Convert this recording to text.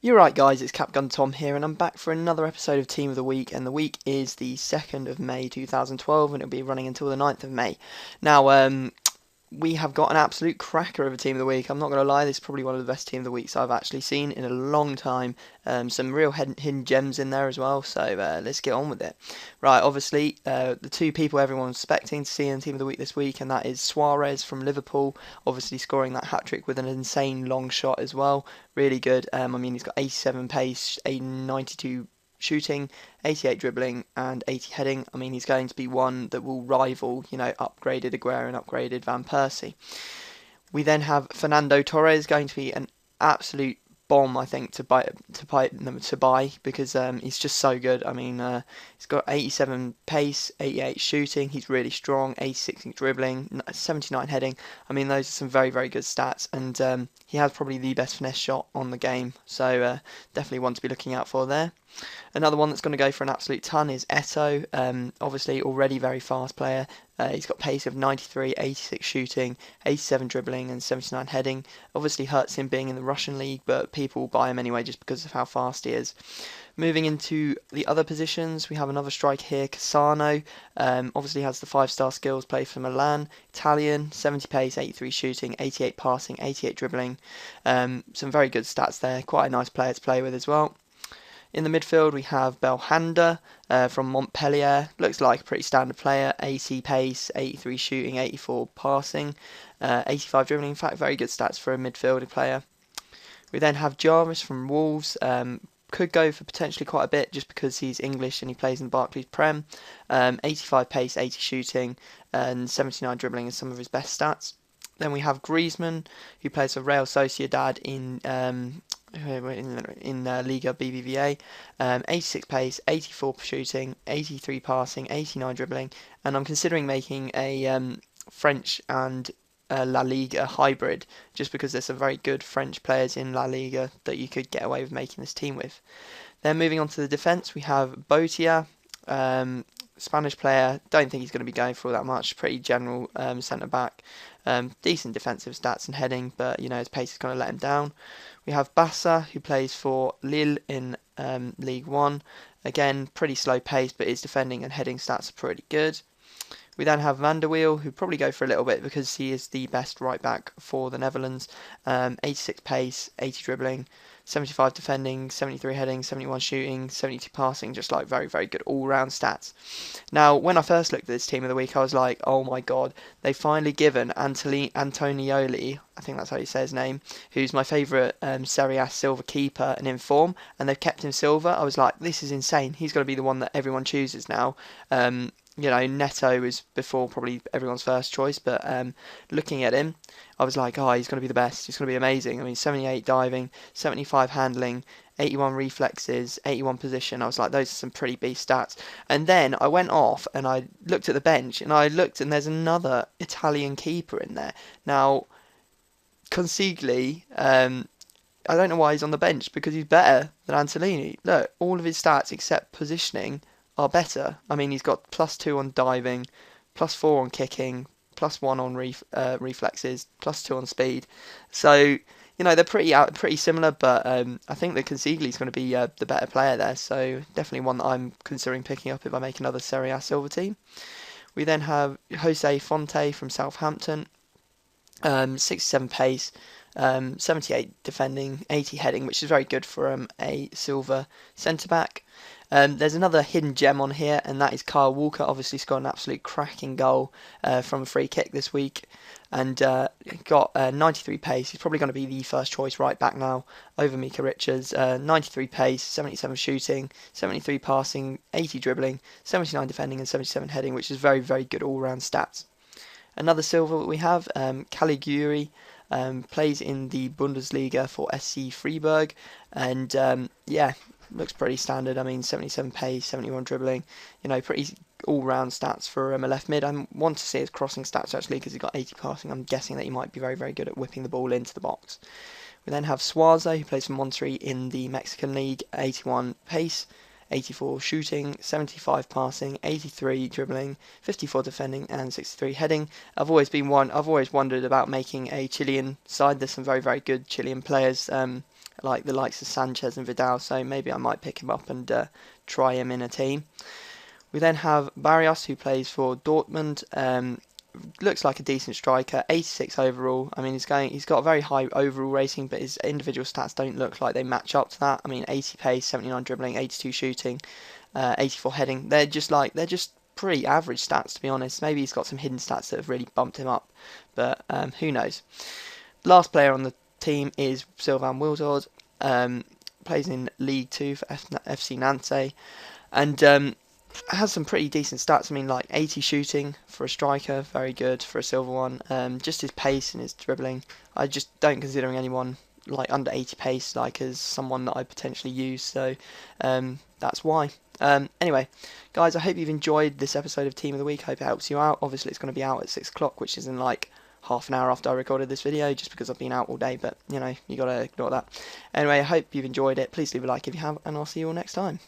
You're right, guys, it's Capgun Tom here, and I'm back for another episode of Team of the Week, and the week is the 2nd of May 2012, and it'll be running until the 9th of May. Now, we have got an absolute cracker of a Team of the Week. I'm not going to lie, this is probably one of the best Team of the Weeks I've actually seen in a long time. Some real hidden gems in there as well, so let's get on with it. Right, obviously, the two people everyone's expecting to see in Team of the Week this week, and that is Suarez from Liverpool, obviously scoring that hat-trick with an insane long shot as well. Really good. I mean, he's got 87 pace, a 92 shooting, 88 dribbling, and 80 heading. I mean, he's going to be one that will rival, upgraded Aguero and upgraded Van Persie. We then have Fernando Torres, going to be an absolute bomb, I think, to buy because he's just so good. I mean, he's got 87 pace, 88 shooting. He's really strong, 86 dribbling, 79 heading. I mean, those are some very, very good stats, and he has probably the best finesse shot on the game. So definitely one to be looking out for there. Another one that's going to go for an absolute ton is Eto. Obviously, already very fast player. He's got pace of 93, 86 shooting, 87 dribbling, and 79 heading. Obviously, hurts him being in the Russian league, but people will buy him anyway just because of how fast he is. Moving into the other positions, we have another striker here, Cassano. Obviously has the 5-star skills, plays for Milan. Italian, 70 pace, 83 shooting, 88 passing, 88 dribbling. Some very good stats there. Quite a nice player to play with as well. In the midfield, we have Belhanda from Montpellier. Looks like a pretty standard player. 80 pace, 83 shooting, 84 passing, 85 dribbling. In fact, very good stats for a midfielder player. We then have Jarvis from Wolves. Could go for potentially quite a bit just because he's English and he plays in Barclays Prem. 85 pace, 80 shooting, and 79 dribbling is some of his best stats. Then we have Griezmann, who plays for Real Sociedad in Liga BBVA. 86 pace, 84 shooting, 83 passing, 89 dribbling, and I'm considering making a French and La Liga hybrid, just because there's some very good French players in La Liga that you could get away with making this team with. Then moving on to the defence, we have Botia, Spanish player. Don't think he's going to be going for all that much. Pretty general centre back. Decent defensive stats and heading, but his pace is going to let him down. We have Bassa, who plays for Lille in League One. Again, pretty slow pace, but his defending and heading stats are pretty good. We then have Van der Wiel, who probably go for a little bit because he is the best right back for the Netherlands. 86 pace, 80 dribbling, 75 defending, 73 heading, 71 shooting, 72 passing, just like very, very good all-round stats. Now, when I first looked at this team of the week, I was like, oh my god, they've finally given Antonioli, I think that's how you say his name, who's my favourite Serie A silver keeper and in form, and they've kept him silver. I was like, this is insane. He's got to be the one that everyone chooses now. Neto was before probably everyone's first choice, but looking at him, I was like, oh, he's going to be the best. He's going to be amazing. I mean, 78 diving, 75 handling, 81 reflexes, 81 position. I was like, those are some pretty beast stats. And then I went off and I looked at the bench, and there's another Italian keeper in there. Now, Consigli, I don't know why he's on the bench, because he's better than Antolini. Look, all of his stats except positioning are better. I mean, he's got +2 on diving, +4 on kicking, +1 on reflexes, +2 on speed. So, they're pretty similar, but I think that Consigli's going to be the better player there. So, definitely one that I'm considering picking up if I make another Serie A silver team. We then have Jose Fonte from Southampton. 67 pace, 78 defending, 80 heading, which is very good for a silver centre-back. There's another hidden gem on here, and that is Kyle Walker. Obviously scored an absolute cracking goal from a free kick this week, and got 93 pace. He's probably going to be the first choice right back now over Mika Richards. 93 pace, 77 shooting, 73 passing, 80 dribbling, 79 defending, and 77 heading, which is very, very good all-round stats. Another silver we have, Caligiuri, plays in the Bundesliga for SC Freiburg, and looks pretty standard. I mean, 77 pace, 71 dribbling, pretty all-round stats for a left mid. I want to see his crossing stats actually, because he's got 80 passing. I'm guessing that he might be very, very good at whipping the ball into the box. We then have Suazo, who plays for Monterrey in the Mexican League, 81 pace, 84 shooting, 75 passing, 83 dribbling, 54 defending, and 63 heading. I've always wondered about making a Chilean side. There's some very, very good Chilean players, like the likes of Sanchez and Vidal, so maybe I might pick him up and try him in a team. We then have Barrios, who plays for Dortmund. Looks like a decent striker, 86 overall. I mean, he's got a very high overall rating, but his individual stats don't look like they match up to that. I mean, 80 pace, 79 dribbling, 82 shooting, 84 heading. They're just pretty average stats, to be honest. Maybe he's got some hidden stats that have really bumped him up, but who knows. Last player on the team is Sylvain Wiltord. Plays in League Two for FC Nantes, and has some pretty decent stats. I mean, like 80 shooting for a striker, very good for a silver one. Just his pace and his dribbling, I just don't consider anyone like under 80 pace like as someone that I potentially use. So that's why. Anyway, guys, I hope you've enjoyed this episode of Team of the Week. I hope it helps you out. Obviously, it's going to be out at 6 o'clock, which is in like half an hour after I recorded this video, just because I've been out all day. But you know, you gotta ignore that. Anyway, I hope you've enjoyed it. Please leave a like if you have, and I'll see you all next time.